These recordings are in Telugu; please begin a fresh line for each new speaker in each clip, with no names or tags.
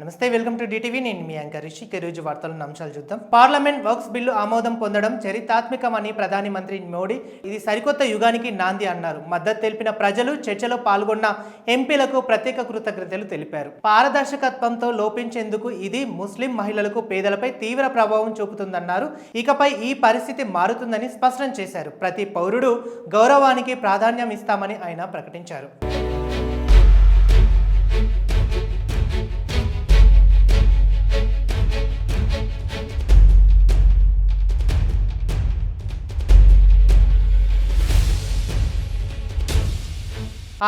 నమస్తే, వెల్కమ్ టు డిటివి. నేను మీ యాంకర్ రిషి. ఈరోజు వార్తలను అంశాలు చూద్దాం. పార్లమెంట్ వర్క్స్ బిల్లు ఆమోదం పొందడం చరిత్రాత్మకమని ప్రధాని మంత్రి మోడీ ఇది సరికొత్త యుగానికి నాంది అన్నారు. మద్దతు తెలిపిన ప్రజలు, చర్చలో పాల్గొన్న ఎంపీలకు ప్రత్యేక కృతజ్ఞతలు తెలిపారు. పారదర్శకత్వంతో లోపించేందుకు ఇది ముస్లిం మహిళలకు, పేదలపై తీవ్ర ప్రభావం చూపుతుందన్నారు. ఇకపై ఈ పరిస్థితి మారుతుందని స్పష్టం చేశారు. ప్రతి పౌరుడు గౌరవానికి ప్రాధాన్యం ఇస్తామని ఆయన ప్రకటించారు.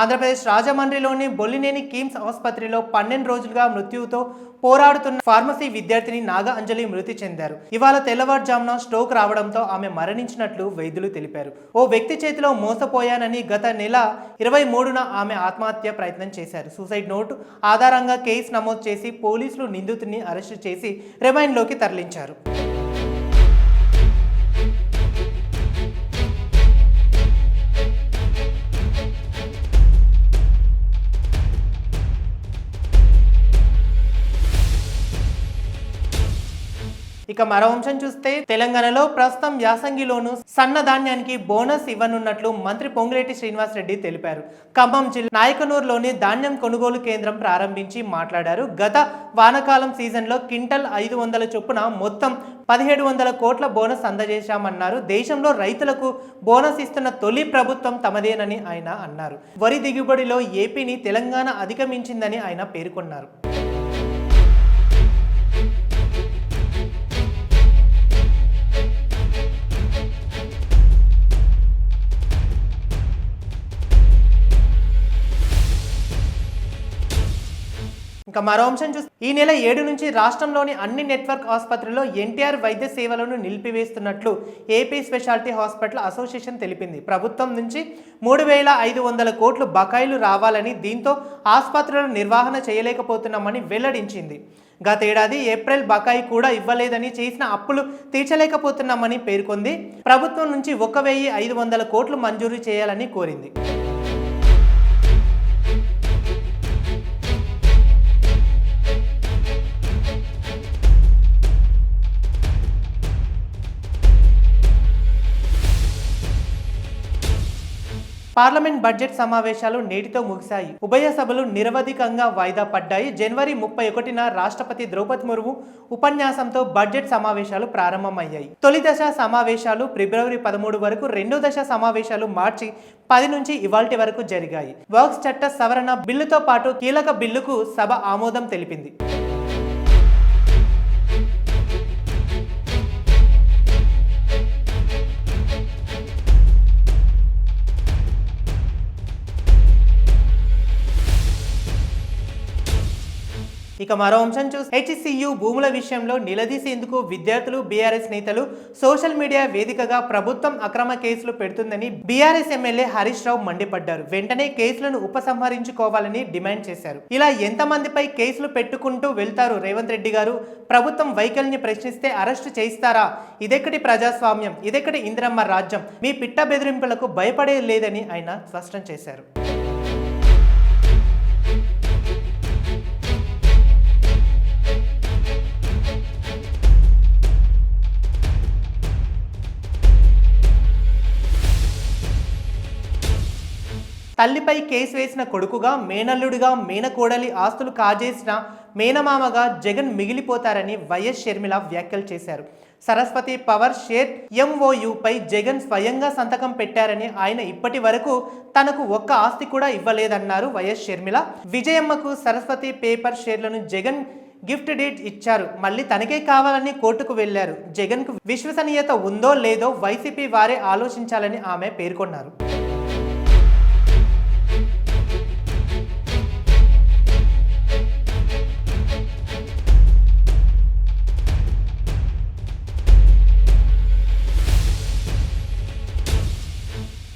ఆంధ్రప్రదేశ్ రాజమండ్రిలోని బొల్లినేని కిమ్స్ ఆసుపత్రిలో 12 రోజులుగా మృత్యువుతో పోరాడుతున్న ఫార్మసీ విద్యార్థిని నాగ అంజలి మృతి చెందారు. ఇవాళ తెల్లవారుజామున స్ట్రోక్ రావడంతో ఆమె మరణించినట్లు వైద్యులు తెలిపారు. ఓ వ్యక్తి చేతిలో మోసపోయానని గత నెల 23న ఆమె ఆత్మహత్య ప్రయత్నం చేశారు. సూసైడ్ నోటు ఆధారంగా కేసు నమోదు చేసి పోలీసులు నిందితుడిని అరెస్టు చేసి రిమాండ్లోకి తరలించారు. ఇక మరో అంశం చూస్తే, తెలంగాణలో ప్రస్తుతం యాసంగిలోను సన్న ధాన్యానికి బోనస్ ఇవ్వనున్నట్లు మంత్రి పొంగులేటి శ్రీనివాసరెడ్డి తెలిపారు. ఖమ్మం జిల్లా నాయకనూరులోని ధాన్యం కొనుగోలు కేంద్రం ప్రారంభించి మాట్లాడారు. గత వానాకాలం సీజన్లో క్వింటల్ 500 చొప్పున మొత్తం 1700 కోట్ల బోనస్ అందజేశామన్నారు. దేశంలో రైతులకు బోనస్ ఇస్తున్న తొలి ప్రభుత్వం తమదేనని ఆయన అన్నారు. వరి దిగుబడిలో ఏపీని తెలంగాణ అధిగమించిందని ఆయన పేర్కొన్నారు. ఇక మరో అంశం చూస్తే, ఈ నెల 7 నుంచి రాష్ట్రంలోని అన్ని నెట్వర్క్ ఆసుపత్రుల్లో ఎన్టీఆర్ వైద్య సేవలను నిలిపివేస్తున్నట్లు ఏపీ స్పెషాలిటీ హాస్పిటల్ అసోసియేషన్ తెలిపింది. ప్రభుత్వం నుంచి 3500 కోట్లు బకాయిలు రావాలని, దీంతో ఆసుపత్రులను నిర్వహణ చేయలేకపోతున్నామని వెల్లడించింది. గతేడాది ఏప్రిల్ బకాయి కూడా ఇవ్వలేదని, చేసిన అప్పులు తీర్చలేకపోతున్నామని పేర్కొంది. ప్రభుత్వం నుంచి 1500 కోట్లు మంజూరు చేయాలని కోరింది. పార్లమెంట్ బడ్జెట్ సమావేశాలు నేటితో ముగిశాయి. ఉభయ సభలు నిరవధికంగా వాయిదా పడ్డాయి. జనవరి 31న రాష్ట్రపతి ద్రౌపది ముర్ము ఉపన్యాసంతో బడ్జెట్ సమావేశాలు ప్రారంభమయ్యాయి. తొలి దశ సమావేశాలు ఫిబ్రవరి 13 వరకు, రెండో దశ సమావేశాలు మార్చి 10 నుంచి ఇవాల్టి వరకు జరిగాయి. వర్క్స్ చట్ట సవరణ బిల్లుతో పాటు కీలక బిల్లుకు సభ ఆమోదం తెలిపింది. ఇక మరో అంశం చూసి, హెచ్సియు భూముల విషయంలో నిలదీసేందుకు విద్యార్థులు, బీఆర్ఎస్ నేతలు సోషల్ మీడియా వేదికగా ప్రభుత్వం అక్రమ కేసులు పెడుతుందని బీఆర్ఎస్ ఎమ్మెల్యే హరీష్ రావు మండిపడ్డారు. వెంటనే కేసులను ఉపసంహరించుకోవాలని డిమాండ్ చేశారు. ఇలా ఎంతమందిపై కేసులు పెట్టుకుంటూ వెళ్తారు రేవంత్ రెడ్డి గారు? ప్రభుత్వం వైఖరిని ప్రశ్నిస్తే అరెస్టు చేయిస్తారా? ఇదెక్కడి ప్రజాస్వామ్యం, ఇదెక్కడి ఇందిరమ్మ రాజ్యం? మీ పిట్ట బెదిరింపులకు భయపడే లేదని ఆయన స్పష్టం చేశారు. తల్లిపై కేసు వేసిన కొడుకుగా, మేనల్లుడిగా, మేనకోడలి ఆస్తులు కాజేసిన మేనమామగా జగన్ మిగిలిపోతారని వైఎస్ షర్మిల వ్యాఖ్యలు చేశారు. సరస్వతి పవర్ షేర్ ఎంఓయుపై జగన్ స్వయంగా సంతకం పెట్టారని, ఆయన ఇప్పటి వరకు తనకు ఒక్క ఆస్తి కూడా ఇవ్వలేదన్నారు వైఎస్ షర్మిల. విజయమ్మకు సరస్వతి పేపర్ షేర్లను జగన్ గిఫ్ట్ డీడ్ ఇచ్చారు. మళ్ళీ తనకే కావాలని కోర్టుకు వెళ్లారు. జగన్కు విశ్వసనీయత ఉందో లేదో వైసీపీ వారే ఆలోచించాలని ఆమె పేర్కొన్నారు.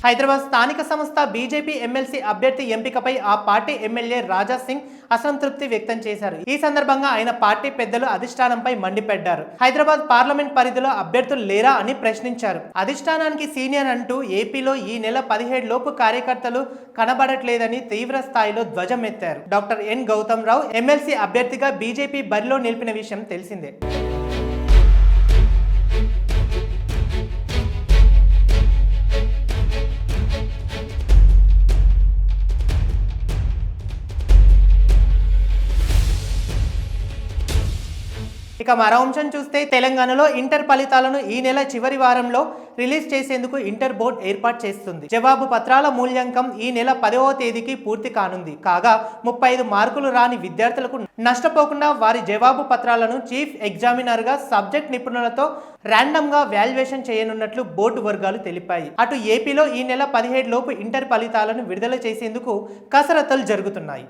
హైదరాబాద్ స్థానిక సంస్థ బీజేపీ ఎమ్మెల్సీ అభ్యర్థి ఎంపికపై ఆ పార్టీ ఎమ్మెల్యే రాజా సింగ్ అసంతృప్తి వ్యక్తం చేశారు. ఈ సందర్భంగా ఆయన పార్టీ పెద్దలు అధిష్టానంపై మండిపడ్డారు. హైదరాబాద్ పార్లమెంట్ పరిధిలో అభ్యర్థులు లేరా అని ప్రశ్నించారు. అధిష్టానానికి సీనియర్ అంటూ ఏపీలో ఈ నెల 17 లోపు కార్యకర్తలు కనబడట్లేదని తీవ్ర స్థాయిలో ధ్వజమెత్తారు. డాక్టర్ ఎన్ గౌతమ్ రావు ఎమ్మెల్సీ అభ్యర్థిగా బీజేపీ బరిలో నిలిపిన విషయం తెలిసిందే. ఇక మరో అంశం చూస్తే తెలంగాణలో ఇంటర్ ఫలితాలను ఈ నెల చివరి వారంలో రిలీజ్ చేసేందుకు ఇంటర్ బోర్డు ఏర్పాటు చేస్తుంది. జవాబు పత్రాల మూల్యాంకనం ఈ నెల 10వ తేదీకి పూర్తి కానుంది. కాగా 35 మార్కులు రాని విద్యార్థులకు నష్టపోకుండా వారి జవాబు పత్రాలను చీఫ్ ఎగ్జామినర్ గా సబ్జెక్ట్ నిపుణులతో ర్యాండమ్ గా వాల్యుయేషన్ చేయనున్నట్లు బోర్డు వర్గాలు తెలిపాయి. అటు ఏపీలో ఈ నెల 17 లోపు ఇంటర్ ఫలితాలను విడుదల చేసేందుకు కసరత్తులు జరుగుతున్నాయి.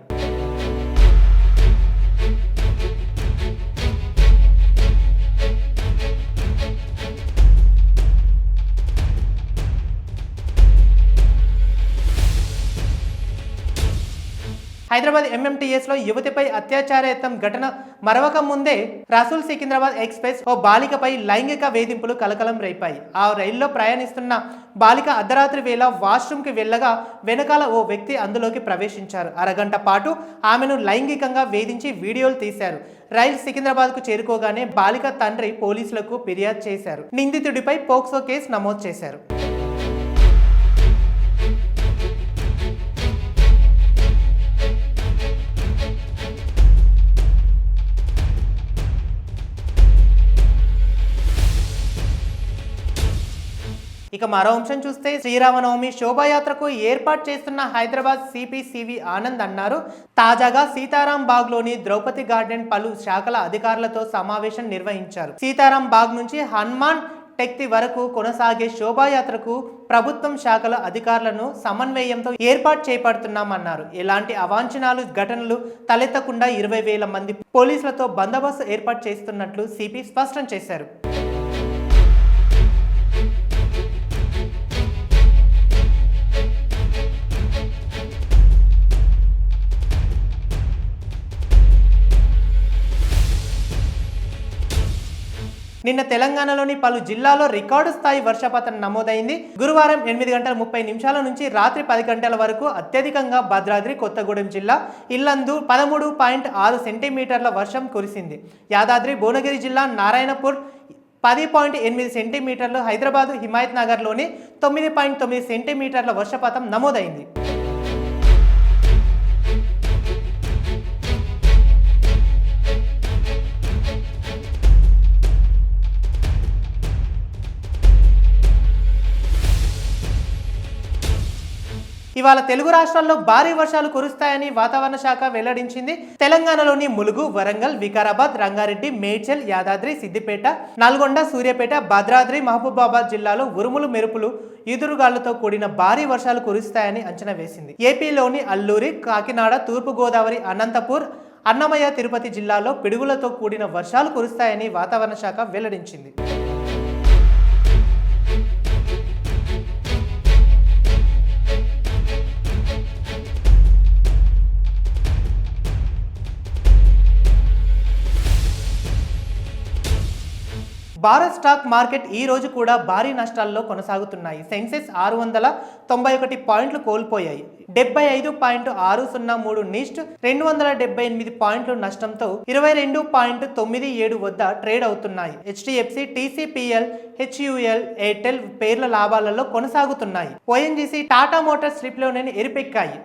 హైదరాబాద్ ఎంఎంటీఎస్ లో యువతిపై అత్యాచార యత్నం ఘటన మరవక ముందే రసూల్ సికింద్రాబాద్ ఎక్స్ప్రెస్ ఓ బాలికపై లైంగిక వేధింపులు కలకలం రేపాయి. ఆ రైల్లో ప్రయాణిస్తున్న బాలిక అర్ధరాత్రి వేళ వాష్రూమ్ కి వెళ్ళగా వెనకాల ఓ వ్యక్తి అందులోకి ప్రవేశించారు. అరగంట పాటు ఆమెను లైంగికంగా వేధించి వీడియోలు తీశారు. రైలు సికింద్రాబాద్ కు చేరుకోగానే బాలిక తండ్రి పోలీసులకు ఫిర్యాదు చేశారు. నిందితుడిపై పోక్సో కేసు నమోదు చేశారు. ఇక మరో అంశం చూస్తే శ్రీరామనవమి శోభాయాత్రకు ఏర్పాటు చేస్తున్న హైదరాబాద్ సిపి సివి ఆనంద్ అన్నారు. తాజాగా సీతారాం బాగ్ లోని ద్రౌపది గార్డెన్ పలు శాఖల అధికారులతో సమావేశం నిర్వహించారు. సీతారాం బాగ్ నుంచి హనుమాన్ టెక్తి వరకు కొనసాగే శోభాయాత్రకు ప్రభుత్వం శాఖల అధికారులను సమన్వయంతో ఏర్పాటు చేపడుతున్నామన్నారు. ఎలాంటి అవాంఛనాలు ఘటనలు తలెత్తకుండా 20,000 మంది పోలీసులతో బందోబస్తు ఏర్పాటు చేస్తున్నట్లు సిపి స్పష్టం చేశారు. నిన్న తెలంగాణలోని పలు జిల్లాల్లో రికార్డు స్థాయి వర్షపాతం నమోదైంది. గురువారం 8:30 నుంచి రాత్రి 10 గంటల వరకు అత్యధికంగా భద్రాద్రి కొత్తగూడెం జిల్లా ఇల్లందు 13.6 సెంటీమీటర్ల వర్షం కురిసింది. యాదాద్రి భువనగిరి జిల్లా నారాయణపూర్ 10.8 సెంటీమీటర్లు, హైదరాబాద్ హిమాయత్ నగర్లోని 9.9 సెంటీమీటర్ల వర్షపాతం నమోదైంది. ఇవాళ తెలుగు రాష్ట్రాల్లో భారీ వర్షాలు కురుస్తాయని వాతావరణ శాఖ వెల్లడించింది. తెలంగాణలోని ములుగు, వరంగల్, వికారాబాద్, రంగారెడ్డి, మేడ్చల్, యాదాద్రి, సిద్దిపేట, నల్గొండ, సూర్యాపేట, భద్రాద్రి, మహబూబాబాద్ జిల్లాలో ఉరుములు, మెరుపులు, ఈదురుగాళ్లతో కూడిన భారీ వర్షాలు కురుస్తాయని అంచనా వేసింది. ఏపీలోని అల్లూరి, కాకినాడ, తూర్పుగోదావరి, అనంతపూర్, అన్నమయ్య, తిరుపతి జిల్లాలో పిడుగులతో కూడిన వర్షాలు కురుస్తాయని వాతావరణ శాఖ వెల్లడించింది. భారత్ స్టాక్ మార్కెట్ ఈ రోజు కూడా భారీ నష్టాల్లో కొనసాగుతున్నాయి. సెన్సెక్స్ 691 పాయింట్లు కోల్పోయాయి. 75.603 నిఫ్టీ 278 పాయింట్ల నష్టంతో 22.97 వద్ద ట్రేడ్ అవుతున్నాయి. హెచ్డిఎఫ్సి, టీసీపీఎల్, హెచ్యుఎల్, ఎయిర్టెల్ పేర్ల లాభాలలో కొనసాగుతున్నాయి. ఓఎన్జీసీ, టాటా మోటార్స్ స్లిప్లోనే ఎరిపెక్కాయి.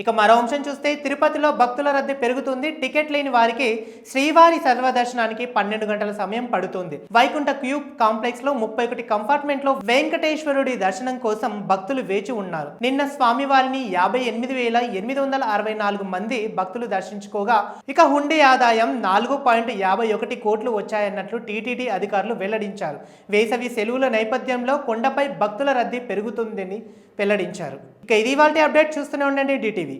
ఇక మరో అంశం చూస్తే తిరుపతిలో భక్తుల రద్దీ పెరుగుతుంది. టికెట్ లేని వారికి శ్రీవారి సర్వదర్శనానికి 12 గంటల సమయం పడుతుంది. వైకుంఠ క్యూబ్ కాంప్లెక్స్ లో 31 కంపార్ట్మెంట్ లో వెంకటేశ్వరుడి దర్శనం కోసం భక్తులు వేచి ఉన్నారు. నిన్న స్వామివారిని 58,864 మంది భక్తులు దర్శించుకోగా ఇక హుండీ ఆదాయం 4.51 కోట్లు వచ్చాయన్నట్లు టీటీడీ అధికారులు వెల్లడించారు. వేసవి సెలవుల నేపథ్యంలో కొండపై భక్తుల రద్దీ పెరుగుతుందని వెల్లడించారు. ఇక ఇది ఇవాల్టి అప్డేట్. చూస్తూనే ఉండండి DTV.